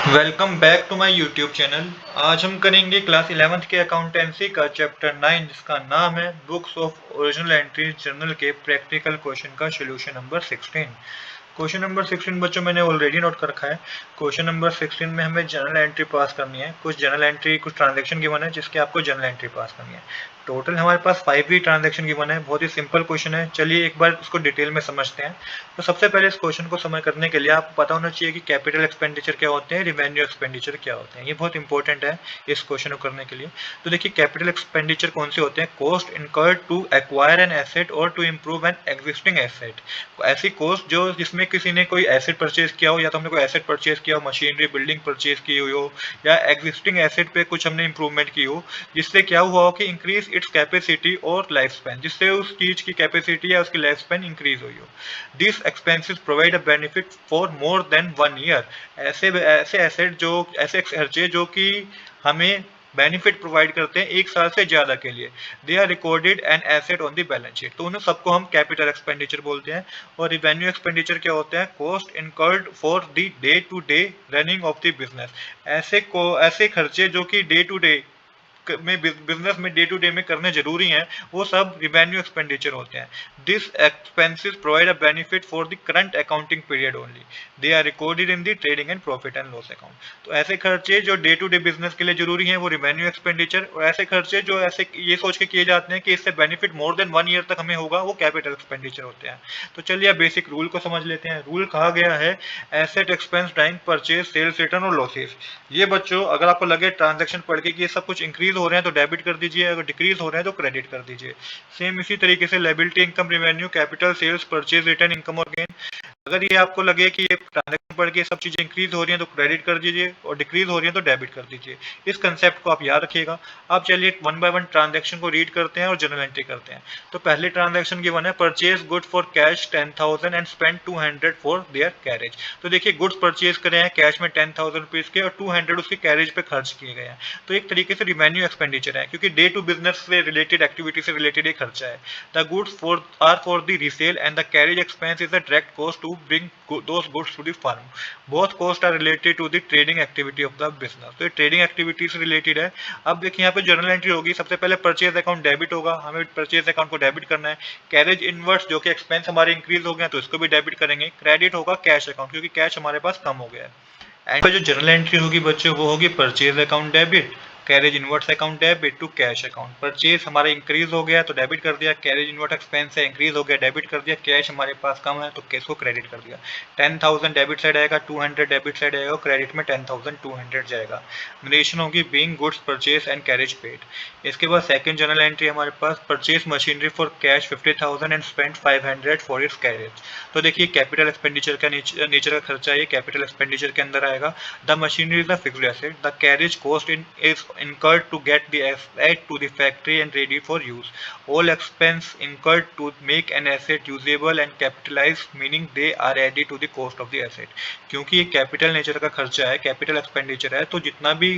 Welcome back to my YouTube channel. आज हम करेंगे क्लास 11th के अकाउंटेंसी का चैप्टर 9 जिसका नाम है books of original entries journal के प्रैक्टिकल क्वेश्चन का सोल्यूशन नंबर 16। क्वेश्चन नंबर 16 बच्चों मैंने ऑलरेडी नोट कर रखा है। क्वेश्चन नंबर 16 में हमें जर्नल एंट्री पास करनी है। कुछ जर्नल एंट्री कुछ ट्रांजैक्शन गिवन है जिसके आपको जर्नल एंट्री पास करनी है। टोटल हमारे पास 5 ही ट्रांजैक्शन गिवन है। बहुत ही सिंपल क्वेश्चन है। चलिए एक बार उसको डिटेल में समझते हैं। तो सबसे पहले इस क्वेश्चन को समझ करने के लिए आपको पता होना चाहिए कि कैपिटल एक्सपेंडिचर क्या होते हैं, रिवेन्यू एक्सपेंडिचर क्या होते हैं। ये बहुत इंपॉर्टेंट है इस क्वेश्चन को करने के लिए। तो देखिए कैपिटल एक्सपेंडिचर कौन से होते हैं? Cost incurred to acquire an asset और to improve an existing asset. ऐसी कॉस्ट जो जिसमें किसी ने कोई एसेट परचेज किया हो, या तो हमने कोई एसेट परचेज किया हो, मशीनरी बिल्डिंग परचेज की हुई हो, या एग्जिस्टिंग एसेट पे कुछ हमने इंप्रूवमेंट की हो, जिससे क्या हुआ हो कि इंक्रीज इट्स कैपेसिटी और लाइफ स्पैन, जिससे उस चीज की कैपेसिटी या उसकी लाइफ स्पैन इंक्रीज हुई हो। This expenses provide a benefit for more than 1 year. ऐसे ऐसे एसेट जो ऐसे खर्चे जो कि हमें बेनिफिट प्रोवाइड करते हैं 1 साल से ज्यादा के लिए, they are recorded an asset on the balance sheet. तो उन्हें सबको हम कैपिटल एक्सपेंडिचर बोलते हैं। और रिवेन्यू एक्सपेंडिचर क्या होता है? Cost incurred for the day to day running of the business. ऐसे खर्चे जो कि डे टू डे में बिजनेस में डे टू डे में करने जरूरी हैं, वो सब रिवेन्यू एक्सपेंडिचर होते हैं। This expenses provide a benefit for the current accounting period only. They are recorded in the trading and profit and loss account. तो ऐसे खर्चे जो डे टू डे बिजनेस के लिए जरूरी हैं वो रिवेन्यू एक्सपेंडिचर, और ऐसे खर्चे जो ऐसे ये सोच के किए जाते हैं कि इससे बेनिफिट मोर देन 1 ईयर तक हमें होगा, वो कैपिटल एक्सपेंडिचर होते हैं। तो चलिए अब बेसिक रूल को समझ लेते हैं। रूल कहा गया है asset expense time purchase sales return और लॉसेस। ये बच्चों अगर आपको लगे ट्रांजैक्शन पढ़ के कि ये सब कुछ इंक्रीज हो रहे हैं तो डेबिट कर दीजिए, अगर डिक्रीज हो रहे हैं तो क्रेडिट कर दीजिए। सेम इसी तरीके से liability income revenue capital sales purchase return income और गेन, अगर ये आपको लगे कि ये ट्रांजैक्शन पढ़ के सब चीजें इंक्रीज हो रही हैं तो क्रेडिट कर दीजिए, और डिक्रीज हो रही हैं तो डेबिट कर दीजिए। इस कंसेप्ट को आप याद रखिएगा। अब चलिए वन बाय वन ट्रांजैक्शन को रीड करते हैं और जर्नल एंट्री करते हैं। तो पहले ट्रांजैक्शन गिवन है purchase good for cash 10,000 and spend 200 for their carriage. तो देखिए गुड्स परचेज करे हैं कैश में 10,000 रुपीज के, और 200 उसके कैरेज पे खर्च किए गए हैं। तो एक तरीके से रिवेन्यू एक्सपेंडिचर है, क्योंकि डे टू बिजनेस से रिलेटेड एक्टिविटी से रिलेटेड एक खर्चा है। The goods for the resale and the carriage expense is a direct cost to bring those goods to the farm. Both costs are related to the trading activity of the business. तो ये trading activity से related है। अब देखिए यहाँ पे journal entry होगी। सबसे पहले परचेज अकाउंट डेबिट होगा, हमें परचेज अकाउंट को डेबिट करना है। कैरेज इनवर्ट्स जो कि एक्सपेंस हमारे इंक्रीज हो गए तो इसको भी डेबिट करेंगे। क्रेडिट होगा कैश अकाउंट, क्योंकि कैश हमारे पास कम हो गया है। एंड पे जो जर्नल एंट्री होगी बच्चों वो होगी purchase account debit, carriage inwards account debit to cash account. Purchase हमारा इंक्रीज हो गया तो डेबिट कर दिया, कैरेज इनवर्ट एक्सपेंस है इंक्रीज हो गया डेबिट कर दिया, कैश हमारे पास कम है तो कैश को क्रेडिट कर दिया। 10,000 डेबिट साइड आएगा, 200 डेबिट साइड आएगा, क्रेडिट में 10,200 जाएगा। नरेशन होगी being goods purchase and carriage paid. इसके बाद सेकंड जर्नल एंट्री हमारे पास purchase machinery for cash 50,000 and spend 500 for its carriage. तो देखिए कैपिटल एक्सपेंडिचर का नेचर का खर्चा है, कैपिटल एक्सपेंडिचर के अंदर आएगा। The machinery is a fixed asset, the carriage cost is incurred to get the asset to the factory and ready for use. All expense incurred to make an asset usable and capitalized, meaning they are added to the cost of the asset. क्योंकि ये capital nature का खर्चा है, capital expenditure है, तो जितना भी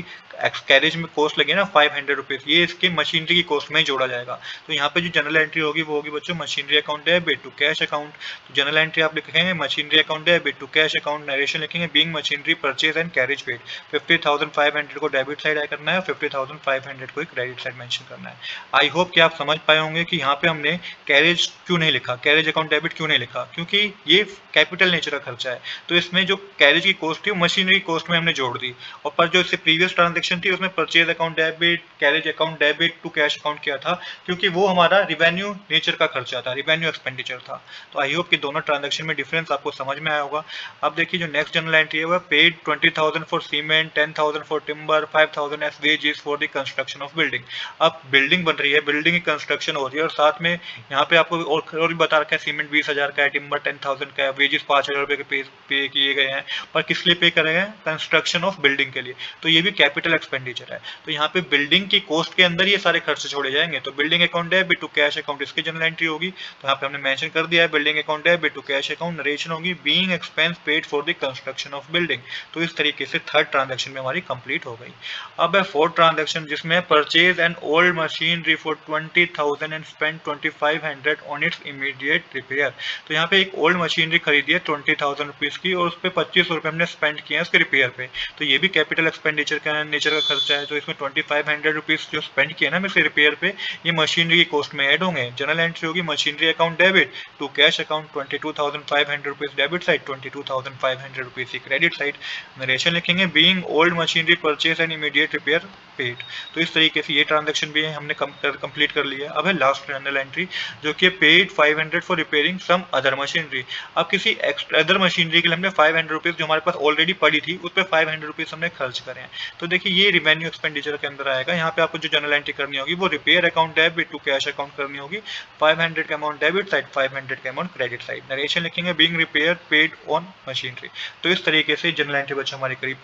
carriage में कॉस्ट लगे ना 500 रुपीज, ये इसके मशीनरी की कॉस्ट में ही जोड़ा जाएगा। तो यहाँ पे जो जनरल एंट्री होगी वो होगी बच्चों machinery account debit to cash account. तो जनरल एंट्री आप लिखेंगे machinery account debit to cash account, narration लिखेंगे being machinery purchase and carriage paid. 50,500 को डेबिट साइड ऐड करना है, 50,500 को क्रेडिट साइड मेंशन करना है। आई होप कि आप समझ पाए होंगे कि यहाँ पे हमने कैरेज क्यों नहीं लिखा, कैरेज अकाउंट डेबिट क्यों नहीं लिखा, क्योंकि ये कैपिटल नेचर का खर्चा है। तो इसमें जो कैरेज की कॉस्ट थी वो मशीनरी कॉस्ट में हमने जोड़ दी, और पर जो इससे प्रीवियस ट्रांजेक्शन थी उसमें purchase account debit carriage account debit to cash account किया था, क्योंकि वो हमारा रिवेन्यू नेचर का खर्चा था, रिवेन्यू एक्सपेंडिचर था। तो आई होप कि दोनों ट्रांजेक्शन में डिफरेंस आपको समझ में आया होगा। अब देखिए जो नेक्स्ट जनरल एंट्री है वो paid 20,000 for cement, 10,000 for timber, 5,000 as wages for the construction of building. अब बिल्डिंग बन रही है, बिल्डिंग की कंस्ट्रक्शन हो रही है, और साथ में यहाँ पे आपको और भी बता रखा है सीमेंट 20,000 का है, टिम्बर 10,000 का है, वेजेस 5,000 रुपए के पे किए गए हैं। पर किस लिए पे करे हैं? कंस्ट्रक्शन ऑफ बिल्डिंग के लिए। तो ये भी कैपिटल एक्सपेंडिचर है। तो यहाँ पे बिल्डिंग की कॉस्ट के अंदर ये सारे खर्चे छोड़े जाएंगे। तो building account debit to cash account इसकी जनरल एंट्री होगी। तो यहाँ पे हमने मेंशन कर दिया है building account debit to cash account, narration होगी being expense paid for the construction of building. तो इस तरीके से थर्ड ट्रांजैक्शन में हमारी कंप्लीट हो गई। अब है फोर्थ और ट्रांजैक्शन जिसमें purchase an old machinery for 20,000 and spend 2,500 on it's immediate repair. तो यहाँ पे एक ओल्ड मशीनरी खरीदी है 20,000 रुपीज़ की और उस पर 25 रुपये हमने स्पेंड किए हैं उसके रिपेयर पे। तो ये भी कैपिटल एक्सपेंडिचर का नेचर का खर्चा है। तो इसमें 2,500 रुपीज़ जो स्पेंड किए ना मेरे रिपेयर पे, ये मशीनरी की कॉस्ट में ऐड होंगे। जनरल एंट्री होगी machinery account debit to cash account 22,500 rupees debit side, 22,500 rupees की क्रेडिट साइड। नरेशन लिखेंगे being old machinery purchase and immediate repair paid. तो इस तरीके से ये ट्रांजेक्शन भी हमने कंप्लीट कर लिया। अब है लास्ट जनरल एंट्री जो कि paid 500 for repairing some other machinery. अब किसी अदर मशीनरी के लिए हमने 500 रुपीज़ जो हमारे पास ऑलरेडी पड़ी थी उस पर 500 रुपीज़ हमने खर्च करे हैं। तो देखिए ये रिवेन्यू एक्सपेंडिचर के अंदर आएगा। यहाँ पे आपको जो जनरल एंट्री करनी होगी वो repair account debit to cash account करनी होगी। 500 का अमाउंट डेबिट साइड, 500 का अमाउंट क्रेडिट साइड। नरेशन लिखेंगे being repair paid on machinery. तो इस तरीके से जनरल एंट्री बच्चों हमारी करीब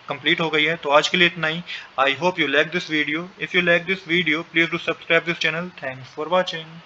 कंप्लीट हो गई है। तो आज के लिए इतना ही। I hope you like this video. If you like this video, please do subscribe this channel. Thanks for watching.